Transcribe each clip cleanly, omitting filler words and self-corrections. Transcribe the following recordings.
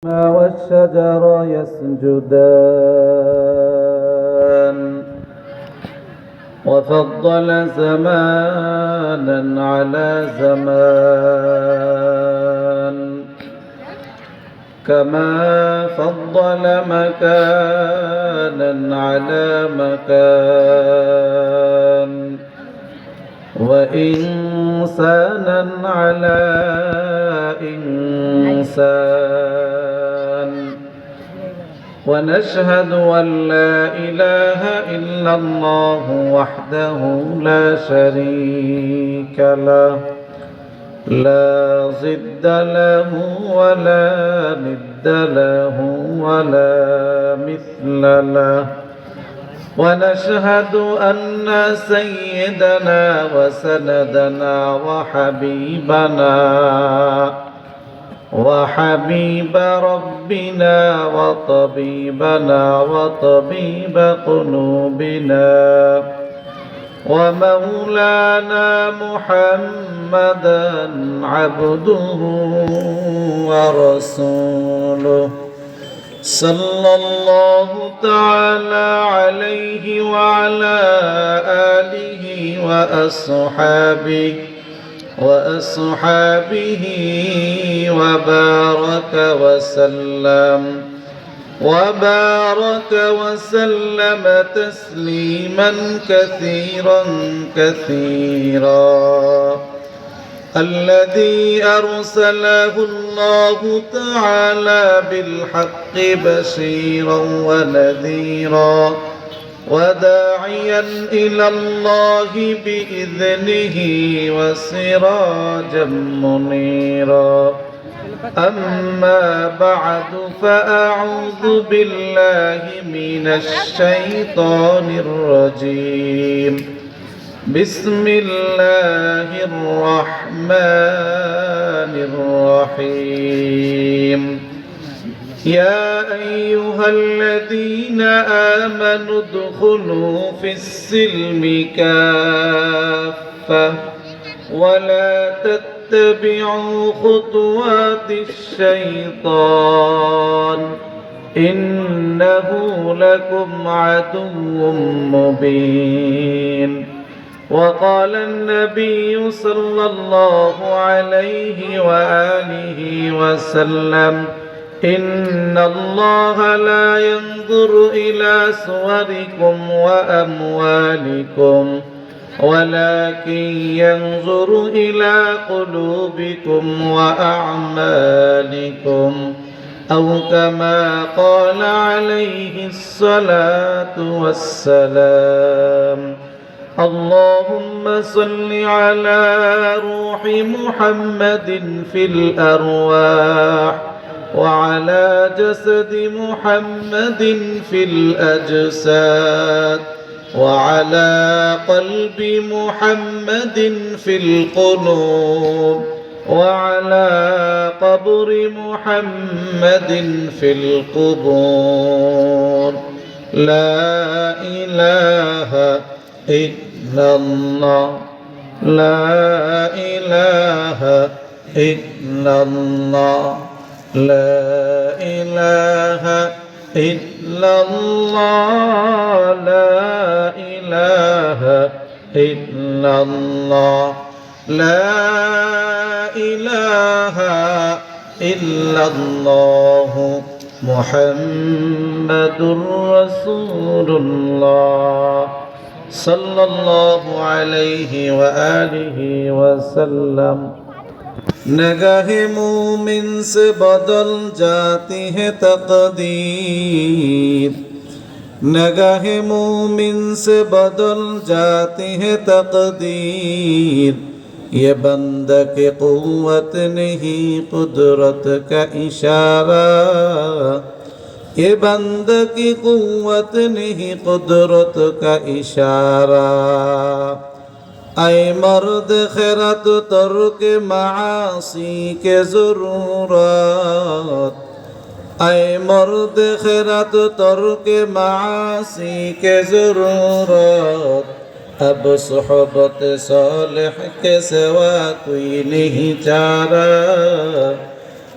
والشجر يسجدان وفضل زمانا على زمان كما فضل مكانا على مكان وإنسانا على إنسان ونشهد أن لا إله إلا الله وحده لا شريك له لا ضد له ولا ند له ولا مثل له ونشهد أن سيدنا وسندنا وحبيب ربنا وطبيبنا وطبيب قلوبنا ومولانا محمدا عبده ورسوله صلى الله تعالى عليه وعلى آله وأصحابه وبارك وسلم تسليما كثيرا الذي أرسله الله تعالى بالحق بشيرا ونذيرا وداعيا إلى الله بإذنه وسراجا منيرا أما بعد فأعوذ بالله من الشيطان الرجيم بسم الله الرحمن الرحيم يا أيها الذين آمنوا ادخلوا في السلم كافة ولا تتبعوا خطوات الشيطان إنه لكم عدو مبين وقال النبي صلى الله عليه وآله وسلم إن الله لا ينظر إلى صوركم وأموالكم ولكن ينظر إلى قلوبكم وأعمالكم أو كما قال عليه الصلاة والسلام اللهم صل على روح محمد في الأرواح وعلى جسد محمد في الأجساد وعلى قلب محمد في القلوب وعلى قبر محمد في القبور لا إله إلا الله لا إله إلا الله لا إله إلا الله لا إله إلا الله لا إله إلا الله محمد رسول الله صلى الله عليه وآله وسلم نگاہ مومن سے بدل جاتی ہے تقدیر نگاہ مومن سے بدل جاتی ہے تقدیر یہ بندہ کی قوت نہیں قدرت کا اشارہ یہ بندہ کی قوت نہیں قدرت کا اشارہ اے مرد خیرات ترک معاصی کے ضرورت اے مرد خیرات ترک معاصی کے ضرورت اب صحبت صالح کے سوا کوئی نہیں چارہ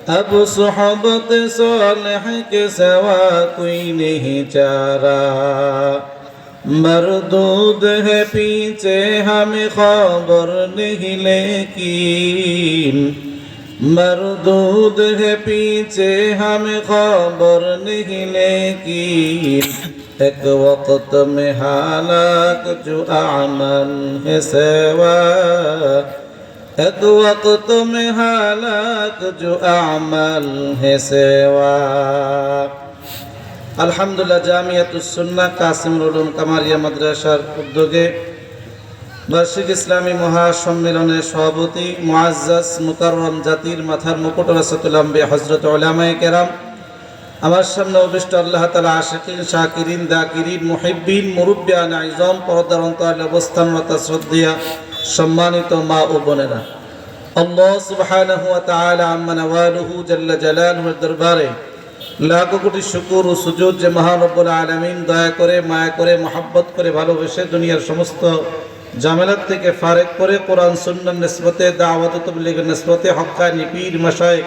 अब सोहबत सालिह के सिवा कोई नहीं चारा मरदूद है पीछे हमें खबर नहीं लेकिन मरदूद है पीछे हमें खबर नहीं लेकिन एक वक्त में हालाक जो आमल है सेवा एक वक्त में हालाक जो आमल है सेवा। আলহামদুলিল্লাহ জামিয়াতুস সুন্নাহ কাসিমুল উলুম কামারিয়া মাদ্রাসার উদ্যোগে বার্ষিক ইসলামী মহাসম্মেলনের সভাপতি মুআজ্জাজ মুকাররম জাতির মাথার মুকুট রাসাতুল আম্বিয়া হযরত উলামায়ে কেরাম, আমার সামনে অভিষ্ট আল্লাহ তাআলা আশিকিন শাকিরিন দাকিরিন মুহিব্বিন মুরব্বিয়ান আইজাম পর্দার অন্তরালে অবস্থানরত শ্রদ্ধেয়া সম্মানিত মা ও বোনেরা, আল্লাহ সুবহানাহু ওয়া তাআলা আম্মা নাওয়ালুহু জাল্লা জালালুহুর দরবারে লাখো কোটি শুকর ও সুজুদ যে মহান রব্বুল আলামিন দয়া করে মায়া করে মহব্বত করে ভালোবেসে দুনিয়ার সমস্ত ঝামেলা থেকে ফারেক করে কোরআন সুন্নাহর নিসবতে দাওয়াত ও তাবলীগের নিসবতে হক্কানি পীর মাশায়েখ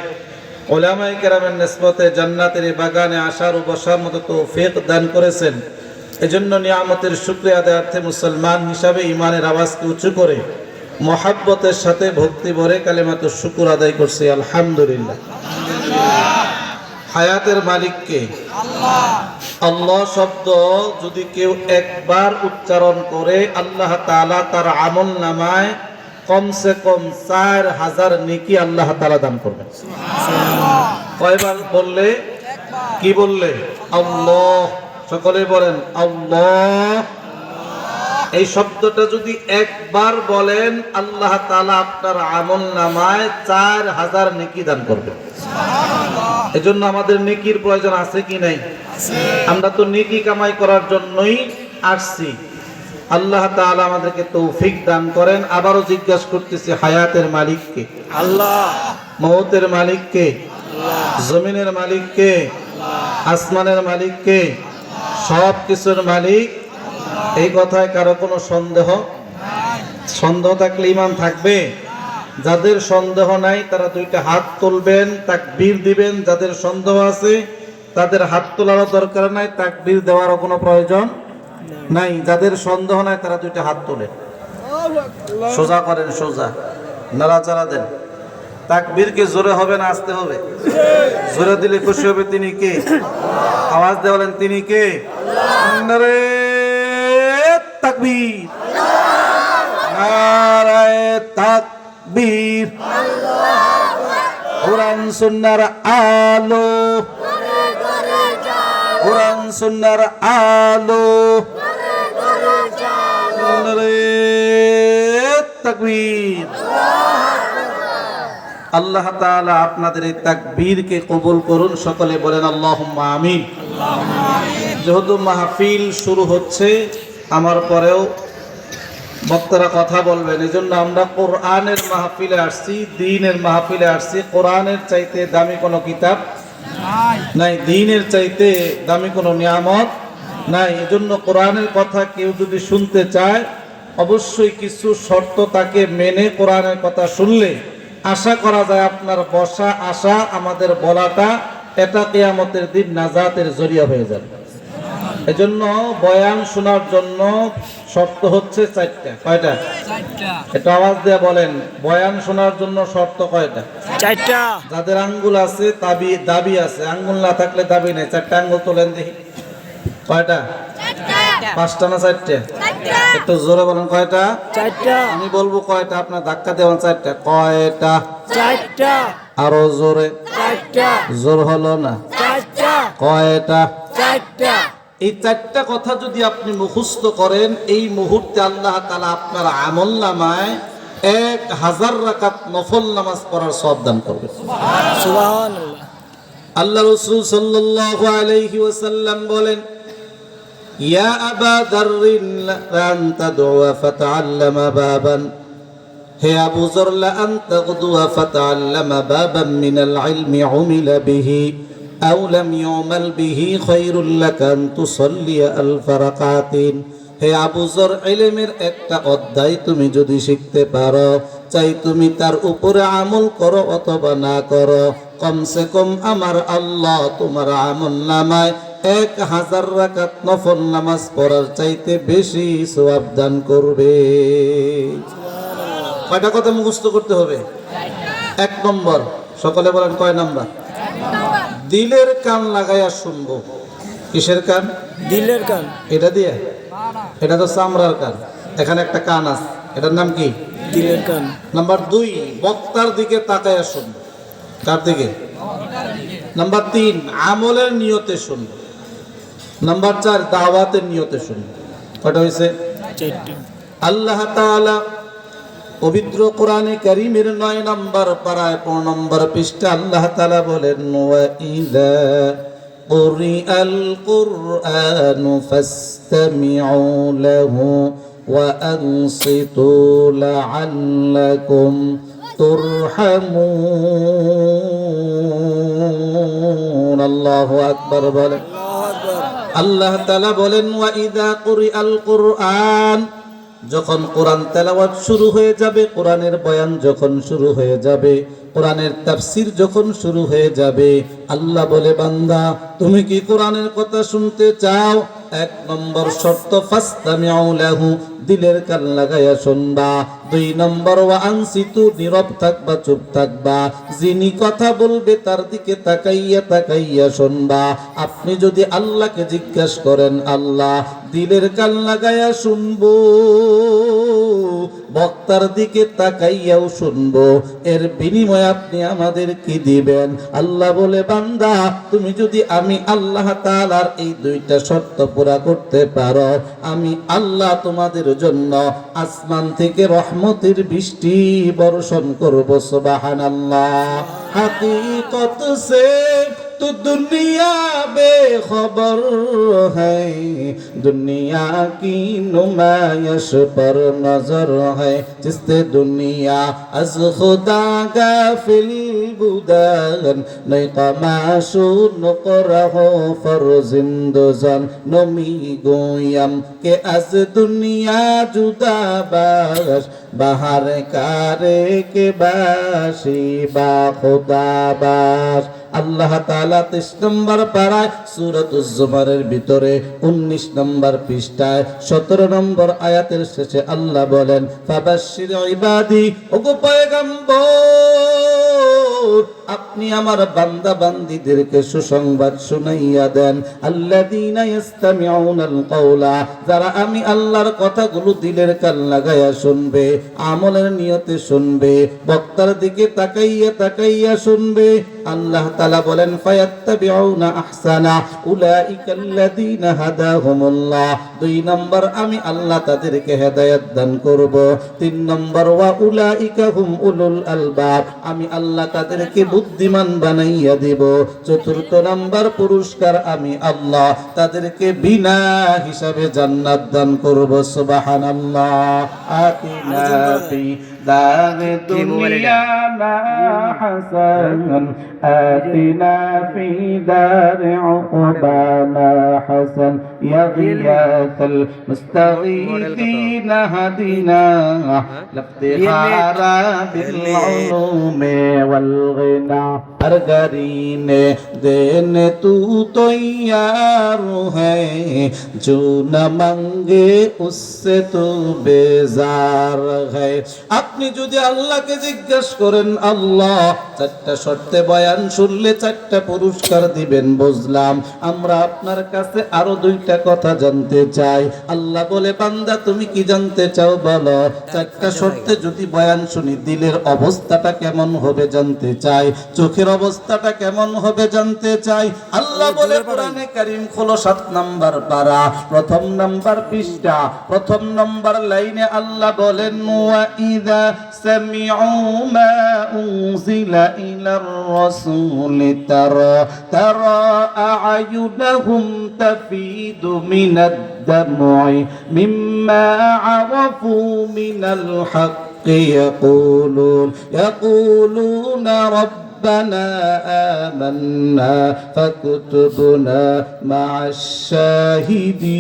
উলামায়ে কেরামের নিসবতে জান্নাতের বাগানে আসার ও বসার মতো তৌফিক দান করেছেন। এজন্য নিয়ামতের শুকরিয়া আদায়ার্থে মুসলমান হিসাবে ঈমানের আওয়াজকে উঁচু করে মহব্বতের সাথে ভক্তি ভরে কালিমাতুশ শুকর আদায় করছি আলহামদুলিল্লাহ। হায়াতের মালিক কে? আল্লাহ। আল্লাহ শব্দ যদি কেউ একবার উচ্চারণ করে আল্লাহ তাআলা তার আমল নামায় কমসে কম 4000 নেকি আল্লাহ তাআলা দান করবেন। সুবহানাল্লাহ। কয়বার বললে? কি বললে? আল্লাহ। সকলে বলেন আল্লাহ। এই শব্দটা যদি একবার বলেন আল্লাহ তাআলা আপনার আমল নামায় 4000 নেকি দান করবেন। এজন্য আমাদের নেকির প্রয়োজন আছে কি নাই? আমরা তো নেকি কামাই করার জন্যই আসছি। আল্লাহ তাআলা আমাদেরকে তৌফিক দান করেন। আবারও জিজ্ঞাসা করতেছি, হায়াতের মালিক কে? আল্লাহ। মওতের মালিক কে? আল্লাহ। জমিনের মালিক কে? আল্লাহ। আসমানের মালিক কে? সব কিছুর মালিক। এই কথায় কারো কোনো সন্দেহ? সন্দেহ থাকলে ঈমান থাকবে? যাদের সন্দেহ নাই তারা দুইটা হাত তুলবেন, তাকবীর দিবেন। যাদের সন্দেহ আছে তাদের হাত তোলারও দরকার নাই, তাকবীর দেওয়ারও কোনো প্রয়োজন নাই। যাদের সন্দেহ নাই তারা দুইটা হাত তোলেন, সোজা করেন, সোজা নাড়াচাড়া দেন। তাকবীরকে জোরে হবে না আস্তে হবে? জোরে দিলে খুশি হবে তিনি কে? আওয়াজ দিয়ে বলেন তিনি কে? নারে তাকবীর, নারায়ে তাকবীর। কোরআন সুন্নাহর আলো, কোরআন সুন্নাহর আলো, নারায়ে তাকবীর। আল্লাহ তাআলা আপনাদের এই তাকবীরকে কবুল করুন। সকলে বলেন আল্লাহুম্মা আমিন। যেহেতু মাহফিল শুরু হচ্ছে, আমার পরেও বক্তারা কথা বলবেন, এই জন্য আমরা কোরআনের মাহফিলে আসছি, দ্বীনের মাহফিলে আসছি। কোরআনের চাইতে দামি কোনো কিতাব নাই, দ্বীনের চাইতে দামি কোনো নিয়ামত নাই। এজন্য কোরআনের কথা কেউ যদি শুনতে চায় অবশ্যই কিছু শর্ত তাকে মেনে কোরআনের কথা শুনলে আশা করা যায় আপনার বসা আসা আমাদের বলাটা এটা কিয়ামতের দিন নাজাতের জরিয়া হয়ে যাবে। এজন্য বয়ান শোনার জন্য শর্ত হচ্ছে 4টা। কয়টা? 4টা। এটা আওয়াজ দিয়ে বলেন, বয়ান শোনার জন্য শর্ত কয়টা? 4টা। যাদের আঙ্গুল আছে দাবি আছে, আঙ্গুল না থাকলে দাবি নেই। 4টা আঙ্গুল তোলেন দেখি। কয়টা? 5টা না 4টা? একটু জোরে বলেন কয়টা? 4টা। আমি বলবো কয়টা, আপনার ধাক্কা দেবেন 4টা। কয়টা? 4টা। আরো জোরে। 4টা। জোর হলো না। 4টা। কয়টা? 4টা। এই 4টা কথা যদি আপনি মুখস্থ করেন এই মুহূর্তে আল্লাহ তাআলা আপনার আমলনামায় 1000 রাকাত নফল নামাজ পড়ার সওয়াব দান করবে। সুবহানাল্লাহ। আল্লাহ রাসূল সাল্লাল্লাহু আলাইহি ওয়াসাল্লাম বলেন, ইয়া আবা যাররিন লান তাদউয়া ফাতাআল্লামা বাবান, হে আবু যর লান তাগদুয়া ফাতাআল্লামা বাবান মিনাল ইলমি উমিলা বিহি আও লাম ইউমাল বিহি খায়রুল লাকা আন তুসাল্লি আলফ রাকাতিন। হে আবু যর, ইলমের একটা অধ্যায় তুমি যদি শিখতে পারো, চাই তুমি তার উপরে আমল করো অথবা না করো, কমসে কম আমার আল্লাহ তোমার আমলনামায় 1000 রাকাত নফল নামাজ পড়ার চাইতে বেশি সওয়াব দান করবে। কয়টা কথা মুখস্থ করতে হবে? 1 নম্বর। সকলে বলেন কয় নাম্বার? দিলের কান লাগাইয়া শুনবো। কিসের কান? দিলের কান। এটা দিয়ে? এটা তো চামড়ার কান। এখানে একটা কান আছে, এটার নাম কি? দিলের কান। নাম্বার 2, বক্তার দিকে তাকাইয়া শুনবো। কার দিকে? নাম্বার 3, আমলের নিয়তে শুনবো। নাম্বার 4, দাওয়াতের নিয়তে শুনবো। কয়টা হয়েছে? 4টা। আল্লাহ তাআলা পবিত্র কোরআনে কারীমের 9 নম্বর পারায় 15 নম্বর পৃষ্ঠা আল্লাহ তাআলা বলেন, ওয়া ইযা কুরিআল কুরআনু ফাসতামিউ লাহু ওয়া আনসিতু লাআল্লাকুম তুরহামুন। আল্লাহু আকবার বলেন। আল্লাহ তাআলা বলেন, ওয়া ইযা কুরিআল কুরআন, যখন কোরআন তেলাওয়াত শুরু হয়ে যাবে, কোরআনের বয়ান যখন শুরু হয়ে যাবে, কোরআনের তাফসীর যখন শুরু হয়ে যাবে, আল্লাহ বলে, বান্দা তুমি কি কোরআনের কথা শুনতে চাও? 1 নম্বর শর্ত ফাসতামিউ লাহু, দিলের কান লাগাইয়া শুনবা। 2 নম্বর ওয়া আনসিতু, নীরব থাকবা, চুপ থাকবা। যিনি কথা বলবে তার দিকে তাকাইয়া তাকাইয়া শুনবা। আপনি যদি আল্লাহকে জিজ্ঞাসা করেন, আল্লাহ দিলের কান লাগাইয়া শুনবো, বক্তার দিকে তাকাইয়াও শুনবো, এর বিনিময়ে আপনি আমাদের কি দিবেন? আল্লাহ বলে, বান্দা তুমি যদি আমি আল্লাহ তাআলার এই 2টা শর্ত পুরা করতে পারো, আমি আল্লাহ তোমাদের জন্য আসমান থেকে রহমতের বৃষ্টি বর্ষণ করব। সুবহানাল্লাহ। হাকিকত সে तो दुनिया बेखबर है, दुनिया की नुमाइश पर नजर है, जिससे दुनिया अज खुदा गाफिल बुदान नहीं कमाशु नुकरहो फरजिंदोजन नमी गोयम के अज दुनिया जुदा बाश बाहर कारे के बाशी बा खुदा बाश। আল্লাহ তাআলা 23 নম্বর পারায় সূরাতুজ জুমারের ভিতরে 19 নম্বর পৃষ্ঠায় 17 নম্বর আয়াতের শেষে আল্লাহ বলেন, ফাবাশশির ইবাদি, ওগো পয়গম্বর আপনি আমার বান্দা বান্দীদেরকে সুসংবাদ শুনাইয়া দেন, আল্লাযীনা ইসতামিউনাল কাওলা, যারা আমি আল্লাহর কথাগুলো দিলের কান লাগাইয়া শুনবে, আমলের নিয়তে শুনবে, বক্তার দিকে তাকাইয়া তাকাইয়া শুনবে। আল্লাহ তাআলা বলেন, ফায়াত্তাবিউনা আহসানা উলাইকাল্লাযীনা হাদাহুমুল্লাহ। 2 নম্বর আমি আল্লাহ তাদেরকে হেদায়েত দান করব। 3 নম্বর ওয়া উলাইকা হুম উলুল আলবাব, আমি আল্লাহ তাদেরকে বুদ্ধিমান বানাইয়া দেব। 4 নম্বর পুরস্কার আমি আল্লাহ তাদেরকে বিনা হিসাবে জান্নাত দান করব। সুবহানাল্লাহ। আতিনা ফি দার দুনিয়া না হাসান, آتنا في دار عقبانا حسن يا غياث المستغيثين هدنا لافتخار بالعلوم والغنى अरगरीन देन तू तो यार है जो न मांगे उससे तू बेजार है। আপনি যদি আল্লাহকে জিজ্ঞাসা করেন, আল্লাহ 4টা শর্তে বয়ান শুনলে 4টা পুরস্কার দিবেন বুঝলাম, আমরা আপনার কাছে আরো 2টা কথা জানতে চাই। আল্লাহ বলে, বান্দা তুমি কি জানতে চাও বলো। 4টা শর্তে যদি বয়ান শুনি দিলের অবস্থাটা কেমন হবে জানতে চাই, চোখের অবস্থাটা কেমন হবে জানতে চাই। আল্লাহ বলে, কোরআনে কারীম খোলো 7 নম্বর পারা 1ম নম্বর পৃষ্ঠা 1ম নম্বর লাইনে আল্লাহ বলেন, ওয়া ইযা সামি'ু মা উনজিলা ইলার রাসূল তারা আ'য়ুনাহুম তাফিদু মিনাদ দাম'i মিম্মা আরাফু মিনাল হাক্কি ইয়াকুলুনা ربنا آمنا فاكتبنا مع الشاهدين।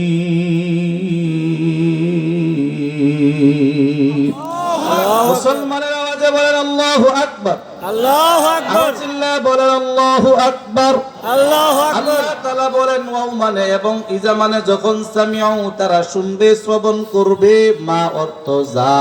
মুসলমানের আওয়াজে বলেন আল্লাহু আকবার। আল্লাহু আকবার। চিল্লায় বলেন আল্লাহু আকবার। আল্লাহু আকবার। আল্লাহ তাআলা বলেন ওয়াও মানে এবং ইজা মানে যখন সামিউ তারা শুনবে শ্রবণ করবে, মা অর্থ যা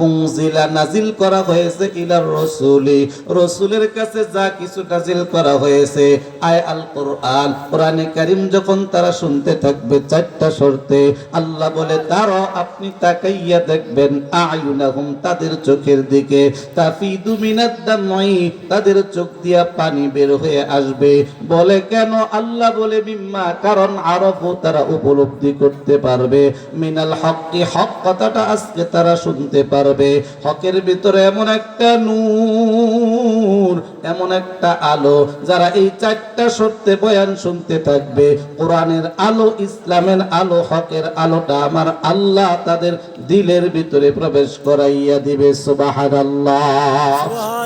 উনজিলা নাজিল করা হয়েছে ইলার রাসূলি রাসূলের কাছে যা কিছু নাজিল করা হয়েছে আয় আল কোরআন কোরআনে কারীম যখন তারা শুনতে থাকবে চারটা শর্তে আল্লাহ বলে তারা আপনি তাকাইয়া দেখবেন আয়ুনাহুম তাদের চোখের দিকে তাফিদু মিনাদ দামাই তাদের চোখ দিয়া পানি বের হয়ে আসবে। বলে কেন? আল্লাহ বলে মিম্মা কারণ আরফু তারা উপলব্ধি করতে পারবে মিনাল হক্কি হক কথাটা আজকে তারা শুনতে পারবে। হকের ভিতরে এমন একটা নূর এমন একটা আলো যারা এই চারটা শর্তে বয়ান শুনতে থাকবে কোরআনের আলো ইসলামের আলো হকের আলোটা আমার আল্লাহ তাদের দিলের ভিতরে প্রবেশ করাইয়া দিবে। সুবহানাল্লাহ।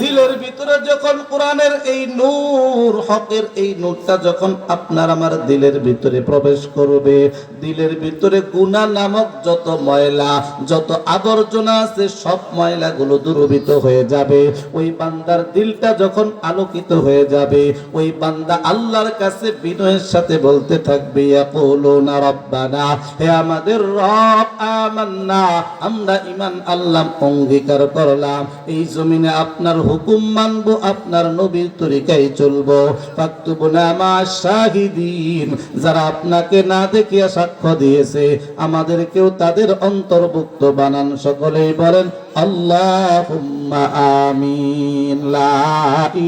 দিলের ভিতরে যখন কোরআনের এই নূর হকের এই নূরটা যখন আপনার আমার দিলের ভিতরে প্রবেশ করবে দিলের ভিতরে গুনাহ নামক যত ময়লা যত আবর্জনা আছে সব ময়লাগুলো দূরীভূত হয়ে যাবে। ওই বান্দার দিলটা যখন আলোকিত হয়ে যাবে ওই বান্দা আল্লাহর কাছে বিনয়ের সাথে বলতে থাকবে ইয়াকুলুনা রাব্বানা হে আমাদের রব আমান্না আমরা ঈমান আনলাম অঙ্গীকার করলাম এই জমিনে আপনার হুকুম মানবো আপনার নবীর তরিকায় চলবো ফাকতুবুনা মা শাহিদিন যারা আপনাকে না দেখিয়া সাক্ষ্য দিয়েছে আমাদেরকেও তাদের অন্তর্ভুক্ত বানান। সকলেই বলেন আল্লাহুম্মা আমিন। লা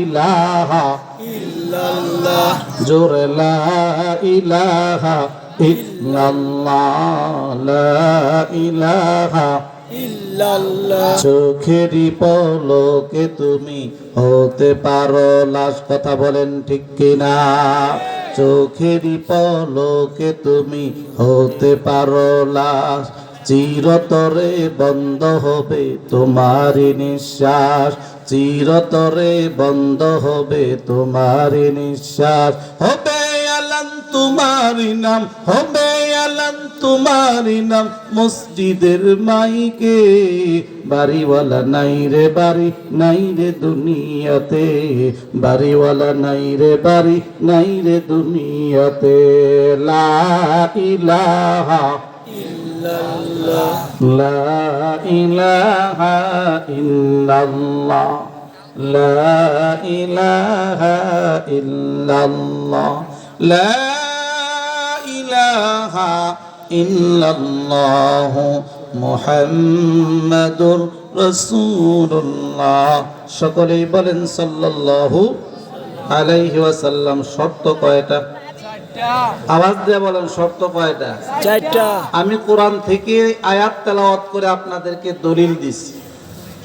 ইলাহা ইল্লাল্লাহ। জোরে লা ইলাহা ইল্লাল্লাহ লা ইলাহা ইল্লাল্লাহ। চোখেরই পলকে তুমি হতে পারো লাশ। কথা বলেন ঠিক কিনা? চোখেরই পলকে তুমি হতে পারো লাশ চিরতরে বন্ধ হবে তোমারই নিঃশ্বাস চিরতরে বন্ধ হবে তোমারই নিঃশ্বাস। হবে আলাম তোমারই নাম হবে আলাম তোমারই নাম মসজিদের মাইকে বাড়িওয়ালা নাই রে বাড়ি নাই রে দুনিয়াতে বাড়িওয়ালা নাই রে বাড়ি নাই রে দুনিয়াতে। লা ইলাহা ইল্লাল্লাহ। লা ইলাহা ইল্লাল্লাহ লা ইলাহা ইল্লাল্লাহ লা ইলাহা ইল্লাল্লাহ মুহাম্মাদুর রাসূলুল্লাহ। সকলেই বলেন সাল্লাল্লাহু আলাইহি ওয়াসাল্লাম। শর্ত কয়টা? আওয়াজ দিয়ে বলেন শর্ত কয়টা? চারটা। আমি কোরআন থেকে আয়াত তেলাওয়াত করে আপনাদেরকে দলিল দিছি।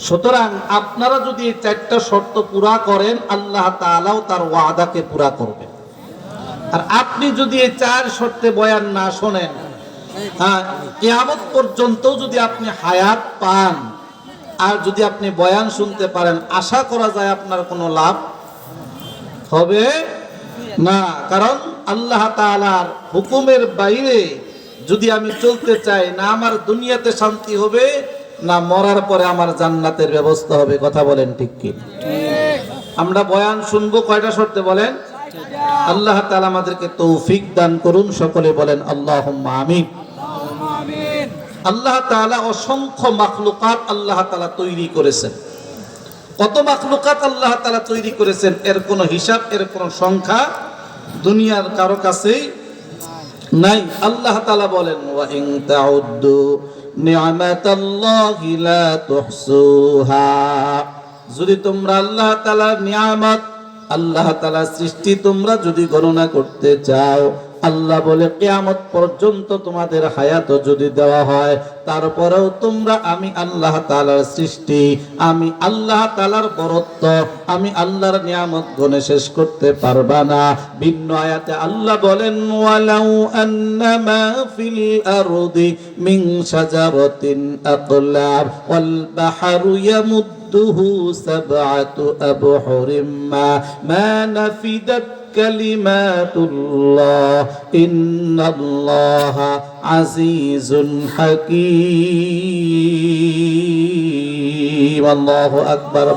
সুতরাং আপনারা যদি এই চারটা শর্ত পুরা করেন আল্লাহ তাআলাও তার ওয়াদাকে পুরা করবেন। আর আপনি যদি এই চার শর্তে বয়ান না শোনেন কিয়ামত পর্যন্ত যদি আপনি হায়াত পান আর যদি আপনি বয়ান শুনতে পারেন আশা করা যায় আপনার কোনো লাভ হবে না। কারণ আল্লাহ তাআলার হুকুমের বাইরে যদি আমি চলতে চাই না আমার দুনিয়াতে শান্তি হবে না মরার পরে আমার জান্নাতের ব্যবস্থা হবে। কথা বলেন ঠিক কি? আমরা বয়ান শুনবো কয়টা শর্তে বলেন? আল্লাহ তাআলা আমাদেরকে তৌফিক দান করুন। সকলে বলেন আল্লাহুম্মা আমিন। আল্লাহ তাআলা অসংখ্য মাখলুকাত আল্লাহ তাআলা তৈরি করেছেন। কত মাখলুকাত আল্লাহ তাআলা তৈরি করেছেন এর কোনো হিসাব এর কোনো সংখ্যা দুনিয়ার কারো কাছেই নাই। আল্লাহ তাআলা বলেন ওয়া ইন তাউদ্দু নি'মাতাল্লাহি লা তুহসুহা যদি তোমরা আল্লাহ তাআলার নিয়ামত আল্লাহ তাআলার সৃষ্টি তোমরা যদি গণনা করতে চাও আল্লাহ বলে কিয়ামত পর্যন্ত তোমাদের হায়াত যদি দেওয়া হয় তারপরেও তোমরা আমি আল্লাহ তাআলার সৃষ্টি আমি আল্লাহ তাআলার বরত্ব আমি আল্লাহর নিয়ামত গণে শেষ করতে পারবা না। ভিন্ন আয়াতে আল্লাহ বলেন ওয়ালাউ আন্নামা ফিল আরদি মিন শাজারাতিন আকলাব ওয়াল বাহরু ইয়ামুদ্দুহু সাবআতু আবহুরিম মা নাফিদাত কালিমাতুল্লাহ ইন্নাল্লাহা আজিজুন হাকীম। আল্লাহু আকবার।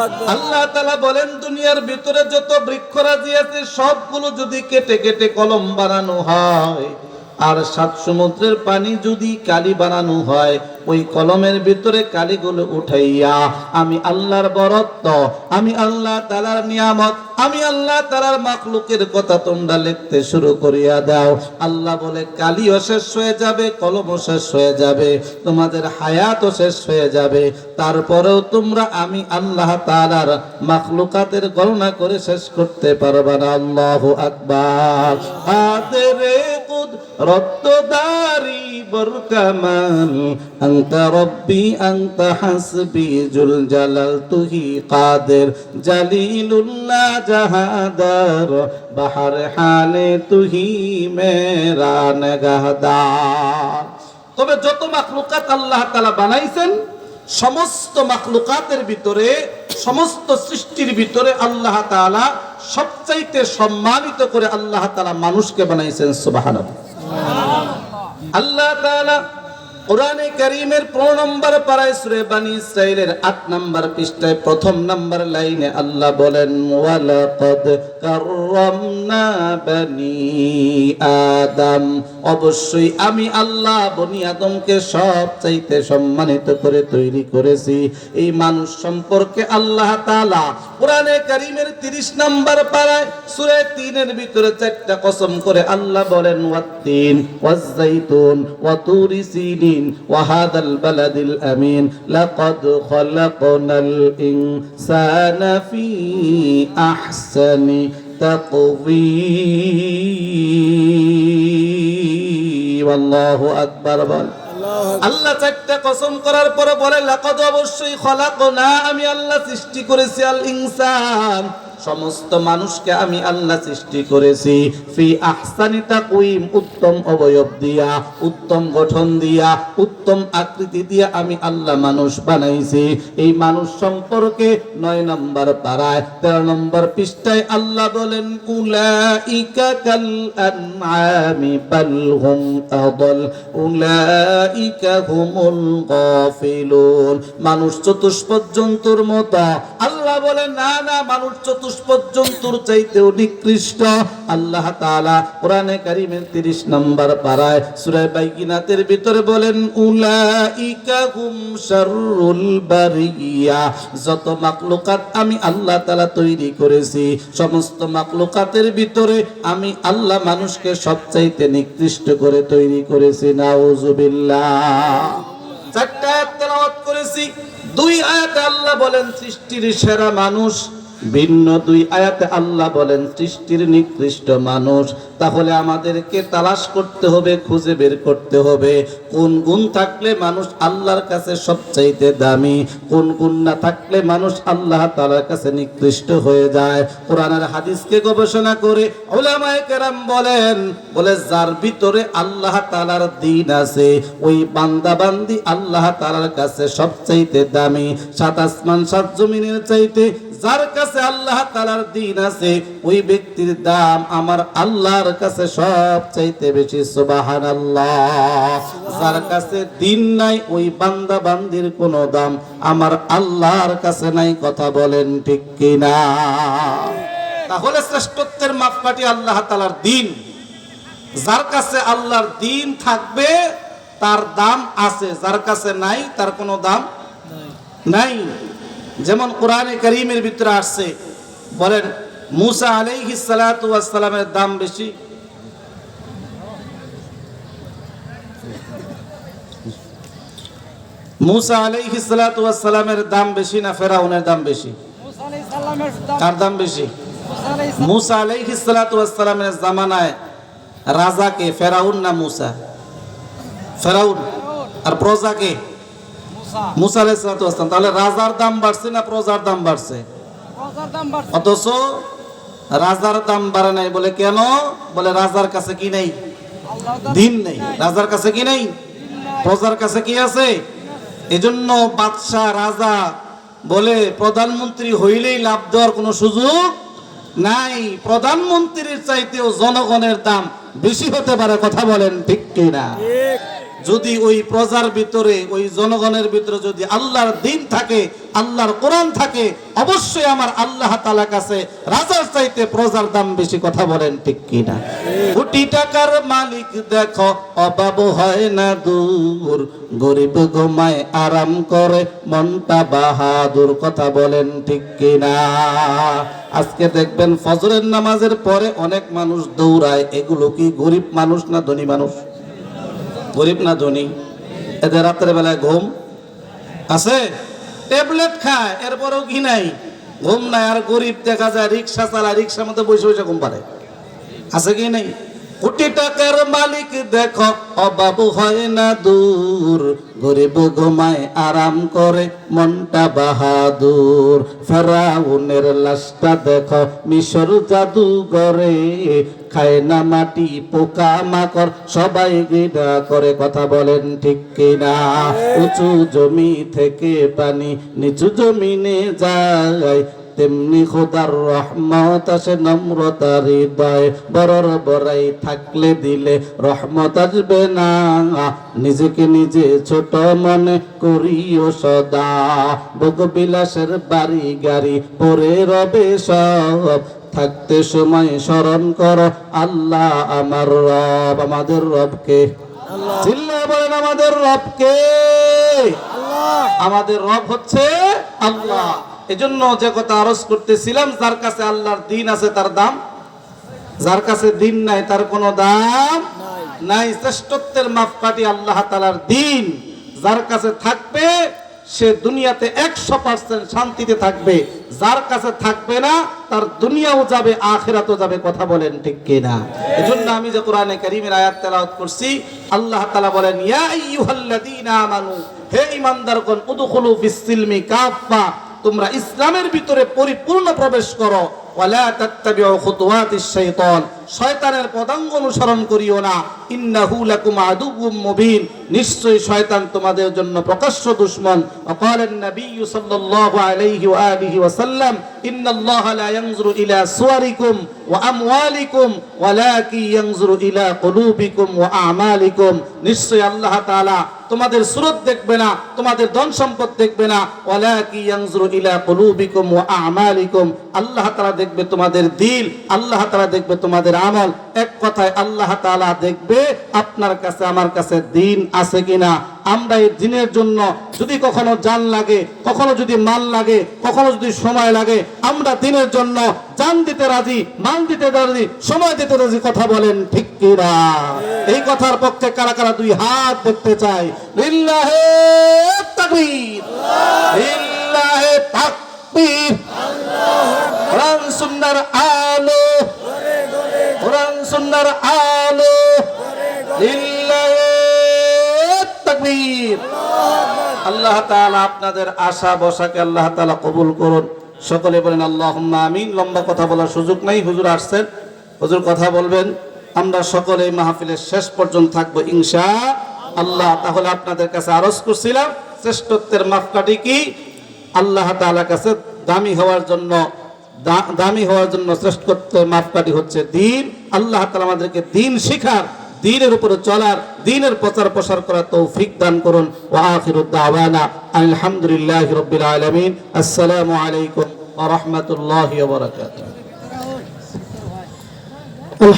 আকবার। আল্লাহ তাআলা বলেন দুনিয়ার ভিতরে যত বৃক্ষরাজি আছে সবগুলো যদি কেটে কেটে কলম বানানো হয় আর সাত সমুদ্রের পানি যদি কালি বানানো হয়, ওই কলমের ভিতরে কালিগুলো উঠাইয়া আমি আল্লাহর বরত্ব, আমি আল্লাহ তাআলার নিয়ামত, আমি আল্লাহ তাআলার মাখলুকের কথা তোমরা লিখতে শুরু করিয়া দাও। আল্লাহ বলে কালিও শেষ হয়ে যাবে, কলমও শেষ হয়ে যাবে, তোমাদের হায়াতও শেষ হয়ে যাবে, তারপরেও তোমরা আমি আল্লাহ তাআলার মাখলুকাতের গণনা করে শেষ করতে পারবে না। আল্লাহু আকবার। আদরে কুদরত দারি বরকামাল আনতা রব্বি আনতা হাসবি জুল জালাল তুহি কাদের জালিলুল্লাহ জাহাদার বাহার হালে তুহি মেরা নগাহদার। তবে যত মাখলুকাত আল্লাহ তাআলা বানাইছেন সমস্ত মাখলুকাতের ভিতরে, সমস্ত সৃষ্টির ভিতরে আল্লাহ তাআলা সবচাইতে সম্মানিত করে আল্লাহ তাআলা মানুষকে বানাইছেন। সুবহানাল্লাহ। আল্লাহ তাআলা কোরআনে কারীমের 15 নম্বর পারায় সূরা বনী ইসরাঈলের 8 নম্বর পৃষ্ঠায় প্রথম নম্বর লাইনে আল্লাহ বলেন ওয়ালাকাদ কাররামনা বনী আদম, অবশ্যই আমি আল্লাহ বনি আদমকে সবচাইতে সম্মানিত করে তৈরি করেছি। এই মানুষ সম্পর্কে আল্লাহ তাআলা কোরআনে কারীমের 30 নম্বর পারায় সূরা 3 এর ভিতরে 4টা কসম করে আল্লাহ বলেন ওয়াত-তিন ওয়াজ-যাইতুন ওয়া তুরি সিনিন وهذا البلد الأمين لقد خلقنا الإنسان في أحسن تقويم والله أكبر আল্লাহ 4টা কসম করার পরে বলে লাকাদ অবশ্যই খলাকনা আমি আল্লাহ সৃষ্টি করেছি আল ইনসান সমস্ত মানুষকে আমি আল্লাহ সৃষ্টি করেছি ফি আহসানি তাকওয়িম উত্তম অবয়ব দিয়া, উত্তম গঠন দিয়া, উত্তম আকৃতি দিয়া আমি আল্লাহ মানুষ বানাইছি। এই মানুষ সম্পর্কে 9 নম্বর পারায় 13 নম্বর পৃষ্ঠায় আল্লাহ বলেন উলাইকা কাল আনআমি বাল হুম আদল উলাইকা হুমুল গাফিলুন। মানুষ চতুষ্পদ জন্তুর মতো। আল্লাহ বলেন না না, মানুষ চতুষ্পদ জন্তুর চাইতেও নিকৃষ্ট। আল্লাহ তাআলা কোরআনে কারীমের 30 নম্বর পারায় সূরা বাইকিনাতের ভিতরে বলেন উলাইকা হুম শাররুল বারিয়া। যত মাখলুকাত আমি আল্লাহ তাআলা তৈরি করেছি সমস্ত মাখলুকাতের ভিতরে আমি আল্লাহ মানুষকে সবচাইতে নিকৃষ্ট করে তৈরি করেছি। নাউযুবিল্লাহ। 4টা আয়াত তেলাওয়াত করেছি। 2 আয়াতে আল্লাহ বলেন সৃষ্টির সেরা মানুষ, ভিন্ন 2 আয়াতে আল্লাহ বলেন সৃষ্টির নিকৃষ্ট মানুষ। তাহলে আমাদেরকে তালাশ করতে হবে, খুঁজে বের করতে হবে কোন গুণ থাকলে মানুষ আল্লাহর কাছে সবচাইতে দামি, কোন গুণ না থাকলে মানুষ আল্লাহ তাআলার কাছে নিকৃষ্ট হয়ে যায়। কোরআন আর হাদিসকে গবেষণা করে উলামায়ে কেরাম বলে যার ভিতরে আল্লাহ তাআলার দ্বীন আছে ওই বান্দা বান্দি আল্লাহ তাআলার কাছে সবচাইতে দামি। 7 আসমান 7 জমিনের চাইতে যার কাছে আল্লাহ তাআলার দ্বীন আছে ওই ব্যক্তির দাম আমার আল্লাহর কাছে সবচাইতে বেশি। সুবহানাল্লাহ। যার কাছে দ্বীন নাই ওই বান্দা বান্দির কোনো দাম আমার আল্লাহর কাছে নাই। কথা বলেন ঠিক কিনা? তাহলে শ্রেষ্ঠত্বের মাপকাঠি আল্লাহ তাআলার দ্বীন। যার কাছে আল্লাহর দ্বীন থাকবে তার দাম আছে, যার কাছে নাই তার কোনো দাম নাই। যেমন কোরআনে কারীমের ভিতরে আসছে বলেন মুসা আলাইহিস সালাতু ওয়াস সালামের দাম বেশি, মুসা আলাইহিস সালাতু ওয়াস সালামের দাম বেশি না ফেরাউনের দাম বেশি? কার দাম বেশি? মুসা আলাইহিস সালাতু ওয়াস সালামের জামানায় রাজা কে, ফেরাউন না মুসা? ফেরাউন। আর প্রজা কে? মুসা আলাইহিস সালাতু ওয়াস সালাম। তাহলে রাজার দাম বাড়ছে না প্রজার দাম বাড়ছে? অথচ রাজার দাম বাড়ে নাই। বলে কেন? বলে রাজার কাছে কি নেই? দ্বীন নেই। রাজার কাছে কি নেই? প্রজার কাছে কি আছে? এজন্য বাদশা রাজা বলে প্রধানমন্ত্রী হইলেই লাভ দেওয়ার কোনো সুযোগ নাই। প্রধানমন্ত্রীর চাইতেও জনগণের দাম বেশি হতে পারে। কথা বলেন ঠিক কিনা? যদি ওই প্রজার ভিতরে, ওই জনগণের ভিতরে যদি আল্লাহর দিন থাকে, আল্লাহর কোরআন থাকে, অবশ্যই আমার আল্লাহ তাআলার কাছে রাজার চাইতে প্রজার দাম বেশি। কথা বলেন ঠিক কিনা? কোটি টাকার মালিক দেখো অভাব হয় না দূর, গরিব ঘুমায় আরাম করে মনটা বাহাদুর। কথা বলেন ঠিক কিনা? আজকে দেখবেন ফজরের নামাজের পরে অনেক মানুষ দৌড়ায়, এগুলো কি গরিব মানুষ না ধনী মানুষ? গরিব না ধনী? এদের রাতের বেলায় ঘুম আছে, ট্যাবলেট খায়, এরপরেও কি নাই? ঘুম নাই। আর গরিব দেখা যায় রিক্সা চালায়, রিক্সার মধ্যে বসে বসে ঘুম পারে। আছে কি নাই? কোটি টাকার মালিক দেখো অভাব হয় না দূর, গরিব ঘুমায় আরাম করে মনটা বাহাদুর। ফেরাউনের লাশটা দেখো মিশর জাদুঘরে, খায় না মাটি পোকা মাকড় সবাই ঘৃণা করে। কথা বলেন ঠিক কিনা? উঁচু জমি থেকে পানি নিচু জমিনে যায়, তেমনি খোদার রহমত আসে নম্রতার হৃদয়। বড়র বড়াই থাকলে দিলে রহমত আসবে না, নিজেকে নিজে ছোট মনে করিও সদা। ভোগ বিলাসের বাড়ি গাড়ি পরে রবে সব, থাকতে সময় স্মরণ করো আল্লাহ আমার রব। আমাদের রবকে চিল্লায় বলেন, আমাদের রবকে। আমাদের রব হচ্ছে আল্লাহ। এজন্য যে কথা আরজ করতেছিলাম, যার কাছে আল্লাহর দিন আছে তার দাম, যার কাছে দিন নাই তার কোনো দাম নাই। শ্রেষ্ঠত্বের মাপকাঠি আল্লাহ তাআলার দিন। যার কাছে থাকবে সে দুনিয়াতে 100% শান্তিতে থাকবে, যার কাছে থাকবে না তার দুনিয়াও যাবে আখিরাতও যাবে। কথা বলেন ঠিক কিনা? এজন্য আমি যে কোরআনে কারীমের আয়াত তেলাওয়াত করছি, আল্লাহ তাআলা বলেন, ইয়া আইয়ুহাল্লাযীনা আমানু, হে ঈমানদারগণ, উদখুলু ফিস সিলমি কাফা, তোমরা ইসলামের ভিতরে পরিপূর্ণ প্রবেশ করো। ওয়ালা তাত্তাবিউ খুতুওয়াতিশ শাইতান, শয়তানের পদাঙ্গ অনুসরণ করিও না। ইন্নাহু লাকুম আদুউম মুবিন, নিশ্চয়ই শয়তান তোমাদের জন্য প্রকাশ্য দুশমন। ওয়াকালান নাবিয়্যু সাল্লাল্লাহু আলাইহি ওয়া আলিহি ওয়াসাল্লাম, ইন্নাল্লাহা লা ইয়ানজুরু ইলা সুওয়ারিকুম ওয়া আমওয়ালিকুম ওয়ালাকিন ইয়ানজুরু ইলা কুলুবিকুম ওয়া আমালিকুম। নিশ্চয়ই আল্লাহ তাআলা তোমাদের সুরত দেখবে না, তোমাদের ধন সম্পদ দেখবে না। ওয়ালাকিন ইয়ানজুরু ইলা কুলুবিকুম ওয়া আমালিকুম, আল্লাহ তাআলা দেখবে তোমাদের দিল, আল্লাহ তাআলা দেখবে তোমাদের আমল। এক কথায় আল্লাহ তাআলা দেখবে আপনার কাছে আমার কাছে দিন আছে কিনা। আমরা এই দিনের জন্য যদি কখনো জান লাগে, কখনো যদি মাল লাগে, কখনো যদি সময় লাগে, আমরা দিনের জন্য জান দিতে রাজি, মাল দিতে রাজি, সময় দিতে রাজি। কথা বলেন ঠিক কিনা? এই কথার পক্ষে কারা কারা দুই হাত দেখতে চাই? লিল্লাহে তাকবীর, লিল্লাহে তাকবীর। কোরআন সুন্নাহর আলো, কোরআন সুন্নাহর আলো, লিল্লাহে তাকবীর। আল্লাহ তাআলা আপনাদের আশা বসাকে আল্লাহ তাআলা কবুল করুন। সকলে বলেন আল্লাহুম্মা আমিন। লম্বা কথা বলার সুযোগ নাই, হুজুর আসছেন, হুজুর কথা বলবেন। আমরা সকলে মাহফিলের শেষ পর্যন্ত থাকবো ইনশাআল্লাহ। তাহলে আপনাদের কাছে আরজ করছিলাম, শ্রেষ্ঠত্বের মাপকাঠি কি? আল্লাহ তাআলার কাছে দামি হওয়ার জন্য শ্রেষ্ঠত্বের মাপকাঠি হচ্ছে দিন। আল্লাহ তাআলা আমাদেরকে দিন শিখার, দ্বীনের উপরে চলার, দ্বীনের প্রচার প্রসার করার তৌফিক দান করুন। ওয়া আখিরু দাওয়ানা আলহামদুলিল্লাহি রাব্বিল আলামিন। আসসালামু আলাইকুম ওয়া রাহমাতুল্লাহি ওয়া বারাকাতুহু।